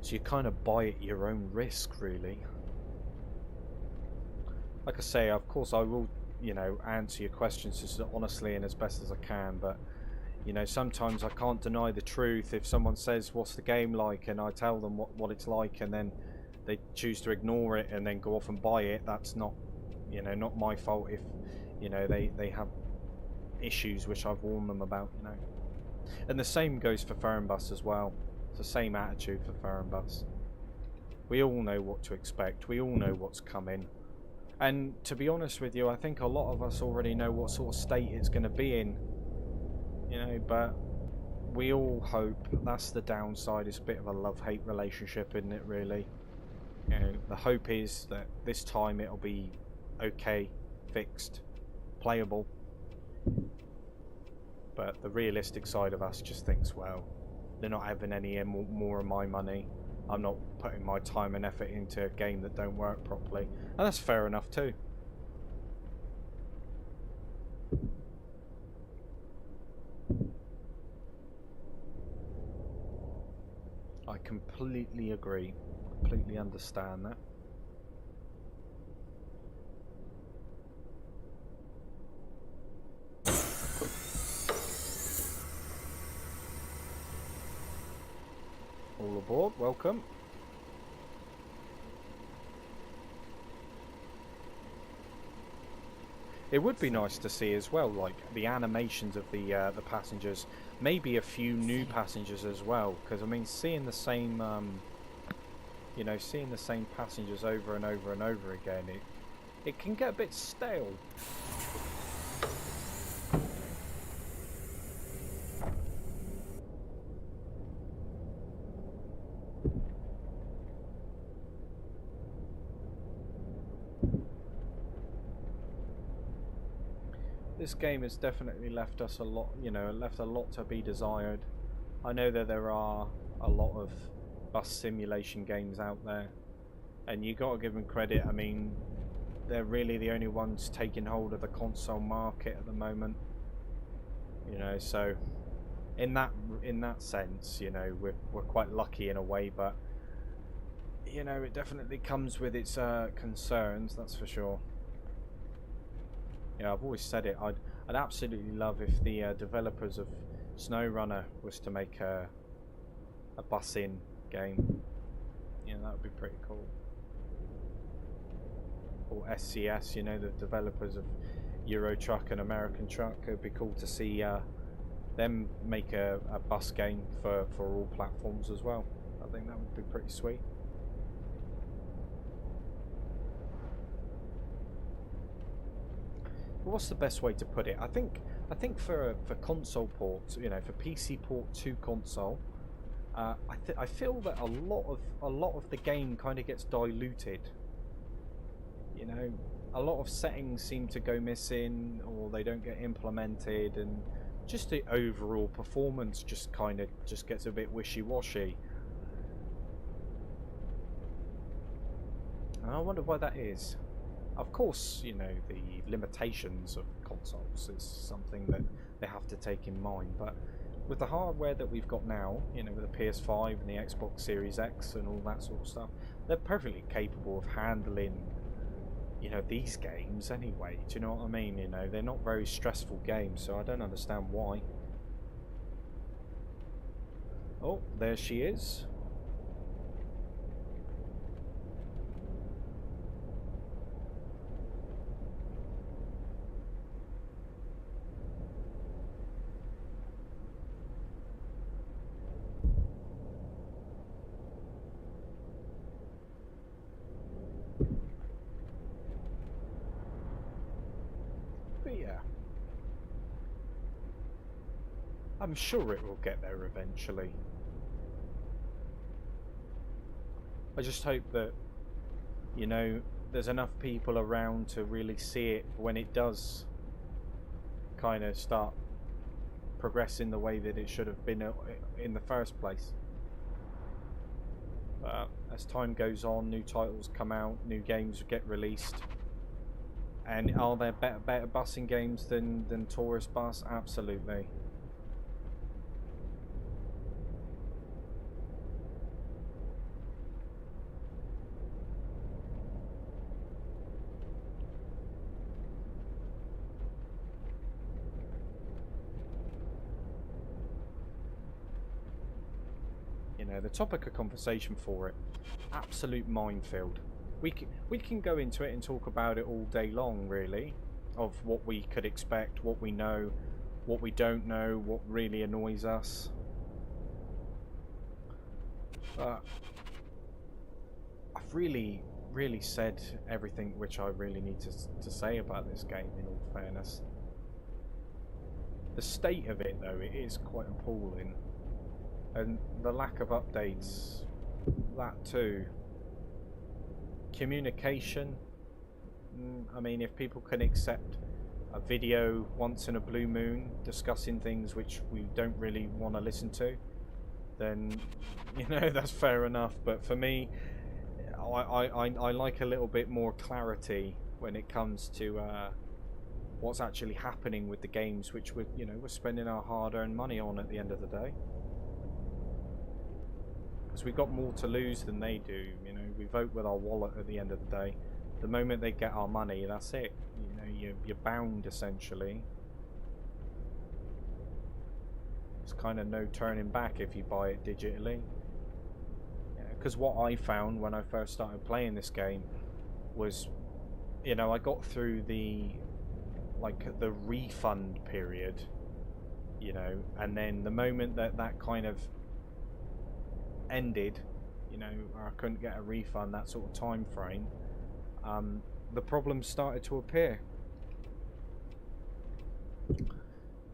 So you kind of buy at your own risk, really. Like I say, of course I will, you know, answer your questions as honestly and as best as I can, but, you know, sometimes I can't deny the truth. If someone says, what's the game like, and I tell them what it's like, and then they choose to ignore it and then go off and buy it, that's not, you know, not my fault if, you know, they have issues which I've warned them about, you know. And the same goes for Fernbus as well. It's the same attitude for Fernbus. We all know what to expect. We all know what's coming. And to be honest with you, I think a lot of us already know what sort of state it's going to be in. You know, but we all hope. That's the downside. It's a bit of a love-hate relationship, isn't it, really? You know, the hope is that this time it'll be okay, fixed, playable. But the realistic side of us just thinks, well, they're not having any more of my money. I'm not putting my time and effort into a game that don't work properly. And that's fair enough too. I completely agree. Completely understand that. All aboard, welcome. It would be nice to see as well, like the animations of the passengers, maybe a few new passengers as well. Because I mean, seeing the same, you know, seeing the same passengers over and over and over again, it can get a bit stale. This game has definitely left us a lot, you know, left a lot to be desired. I know that there are a lot of bus simulation games out there, and you got to give them credit. I mean, they're really the only ones taking hold of the console market at the moment. You know, so in that sense, you know, we're quite lucky in a way, but you know, it definitely comes with its concerns, that's for sure. Yeah, I've always said it. I'd absolutely love if the developers of SnowRunner was to make a bus-in game. You know, that would be pretty cool. Or SCS, you know, the developers of Euro Truck and American Truck. It'd be cool to see them make a bus game for all platforms as well. I think that would be pretty sweet. But what's the best way to put it? I think for console ports, you know, for PC port to console, I feel that a lot of the game kind of gets diluted. You know, a lot of settings seem to go missing, or they don't get implemented, and just the overall performance just gets a bit wishy-washy. And I wonder why that is. Of course, you know, the limitations of consoles is something that they have to take in mind, but with the hardware that we've got now, you know, with the PS5 and the Xbox Series X and all that sort of stuff, they're perfectly capable of handling, you know, these games anyway. Do you know what I mean? You know, they're not very stressful games, so I don't understand why. Oh, there she is. But yeah, I'm sure it will get there eventually. I just hope that, you know, there's enough people around to really see it when it does kind of start progressing the way that it should have been in the first place. But as time goes on, new titles come out, new games get released. And are there better busing games than Tourist Bus? Absolutely. You know, the topic of conversation for it, absolute minefield. We can go into it and talk about it all day long, really, of what we could expect, what we know, what we don't know, what really annoys us. But I've really said everything which I really need to say about this game, in all fairness. The state of it, though, it is quite appalling. And the lack of updates, that too. Communication, I mean, if people can accept a video once in a blue moon discussing things which we don't really want to listen to, then, you know, that's fair enough. But for me, I like a little bit more clarity when it comes to what's actually happening with the games which we're spending our hard-earned money on at the end of the day. Because we've got more to lose than they do. You know, we vote with our wallet at the end of the day. The moment they get our money, that's it. You know, you're bound, essentially. There's kind of no turning back if you buy it digitally. Because what I found when I first started playing this game was, you know, I got through the refund period, you know, and then the moment that kind of ended, you know, I couldn't get a refund, that sort of time frame, the problems started to appear. You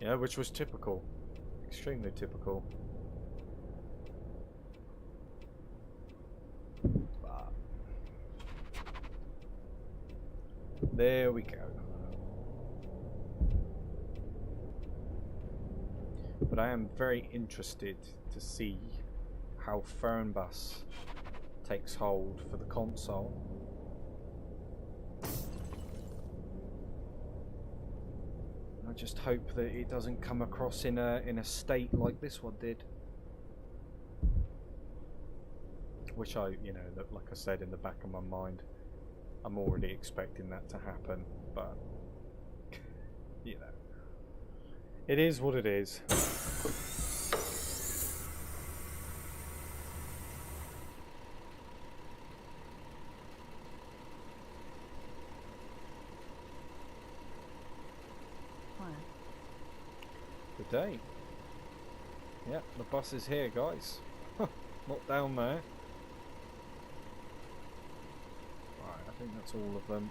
know, which was typical, extremely typical. But there we go. But I am very interested to see how Fernbus takes hold for the console. I just hope that it doesn't come across in a state like this one did. Which you know, like I said, in the back of my mind, I'm already expecting that to happen, but you know, it is what it is. Good day. Yeah, the bus is here, guys. Not down there. Right, I think that's all of them.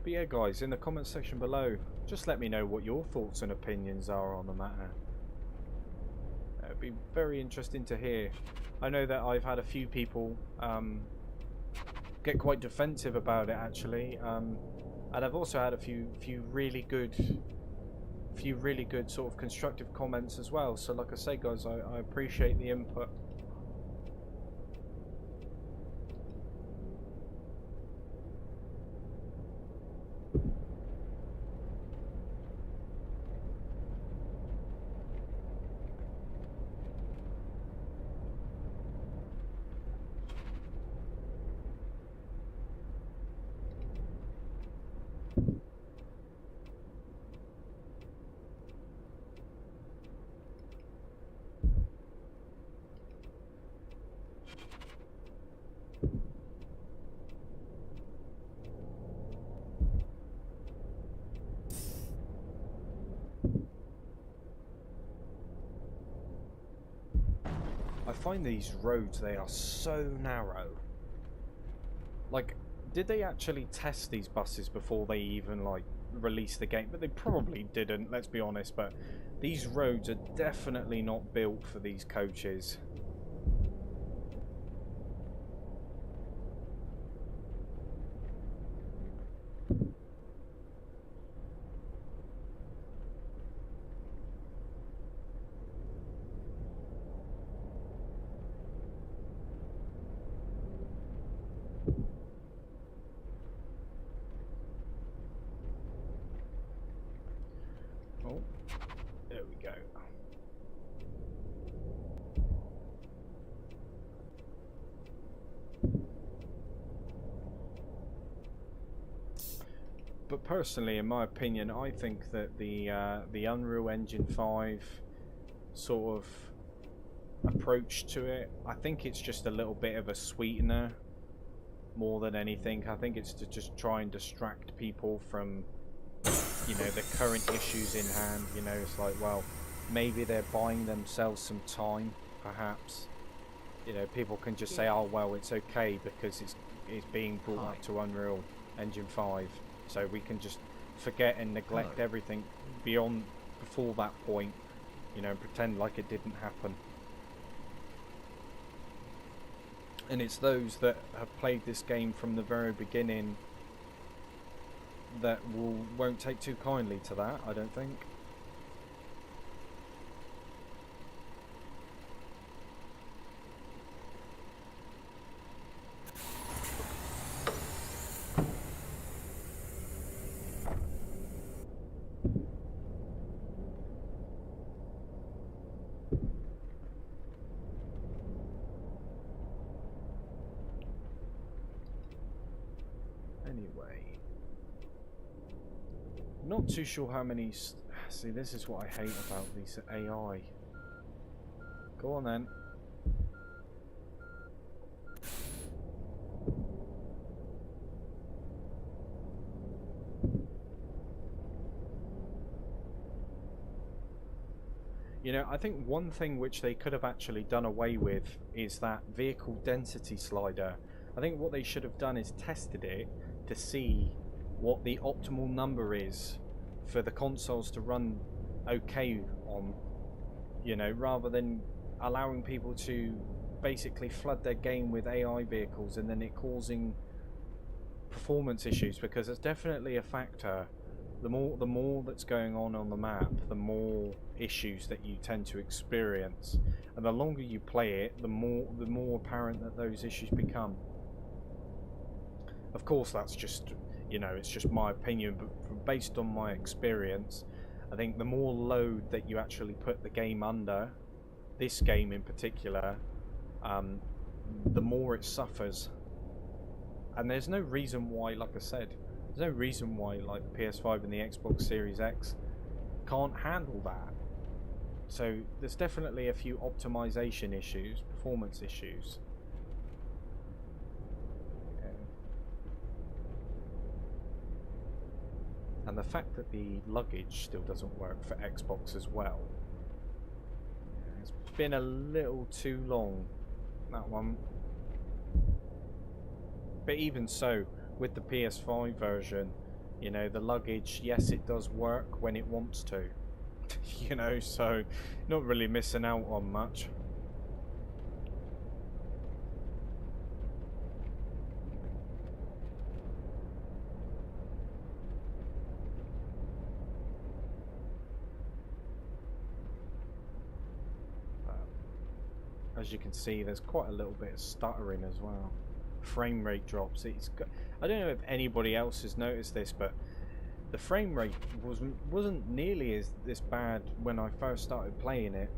But yeah, guys, in the comment section below, just let me know what your thoughts and opinions are on the matter. It'd be very interesting to hear. I know that I've had a few people get quite defensive about it, actually, and I've also had a few really good sort of constructive comments as well. So, like I say, guys, I appreciate the input. I find these roads, they are so narrow. Like, did they actually test these buses before they even, like, released the game? But they probably didn't, let's be honest, but these roads are definitely not built for these coaches. Oh, there we go. But personally, in my opinion, I think that the Unreal Engine 5 sort of approach to it, I think it's just a little bit of a sweetener more than anything. I think it's to just try and distract people from, you know, the current issues in hand. You know, it's like, well, maybe they're buying themselves some time, perhaps. You know, people can just say, oh well, it's okay because it's being brought up to Unreal Engine 5, so we can just forget and neglect everything before that point, you know, and pretend like it didn't happen. And it's those that have played this game from the very beginning that won't take too kindly to that, I don't think. Anyway, not too sure how many. See, this is what I hate about these AI. Go on then. You know, I think one thing which they could have actually done away with is that vehicle density slider. I think what they should have done is tested it to see what the optimal number is for the consoles to run okay on, you know, rather than allowing people to basically flood their game with AI vehicles and then it causing performance issues, because it's definitely a factor the more that's going on the map, the more issues that you tend to experience, and the longer you play it, the more apparent that those issues become. Of course, that's just, you know, it's just my opinion, but based on my experience, I think the more load that you actually put the game under, this game in particular, the more it suffers. And there's no reason why, like I said, there's no reason why like the PS5 and the Xbox Series X can't handle that. So there's definitely a few optimization issues, performance issues. And the fact that the luggage still doesn't work for Xbox as well. It's been a little too long, that one. But even so, with the PS5 version, you know, the luggage, yes, it does work when it wants to. You know, so not really missing out on much. As you can see, there's quite a little bit of stuttering as well. Frame rate drops. I don't know if anybody else has noticed this, but the frame rate wasn't nearly this bad when I first started playing it.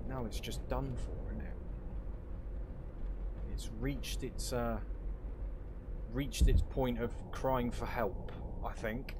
Now it's just done for, isn't it? It's reached its point of crying for help, I think.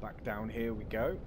Back down here we go.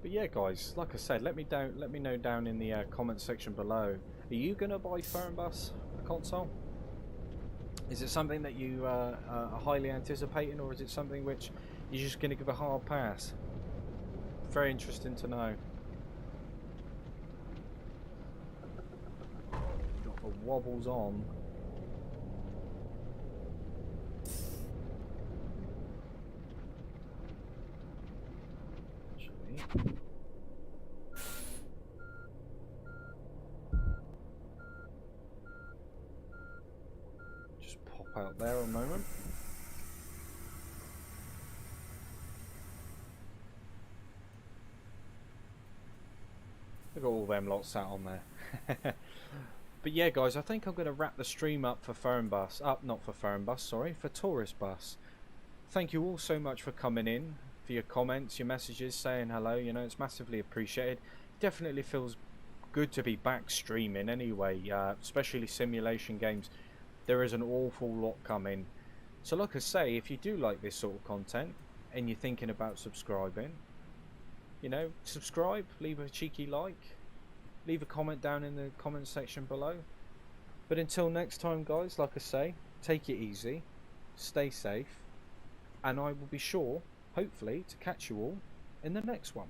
But yeah, guys, like I said, let me know down in the comment section below. Are you gonna buy Fernbus, a console? Is it something that you are highly anticipating, or is it something which you're just gonna give a hard pass? Very interesting to know. Got the wobbles on. Just pop out there a moment. Look at all them lots sat on there. But yeah, guys, I think I'm going to wrap the stream up for Fernbus. Not for Fernbus, sorry, for Tourist Bus. Thank you all so much for coming in, for your comments, your messages, saying hello. You know, it's massively appreciated. Definitely feels good to be back streaming anyway, especially simulation games. There is an awful lot coming. So like I say, if you do like this sort of content and you're thinking about subscribing, you know, subscribe, leave a cheeky like, leave a comment down in the comment section below. But until next time, guys, like I say, take it easy, stay safe, and I will be sure, hopefully, to catch you all in the next one.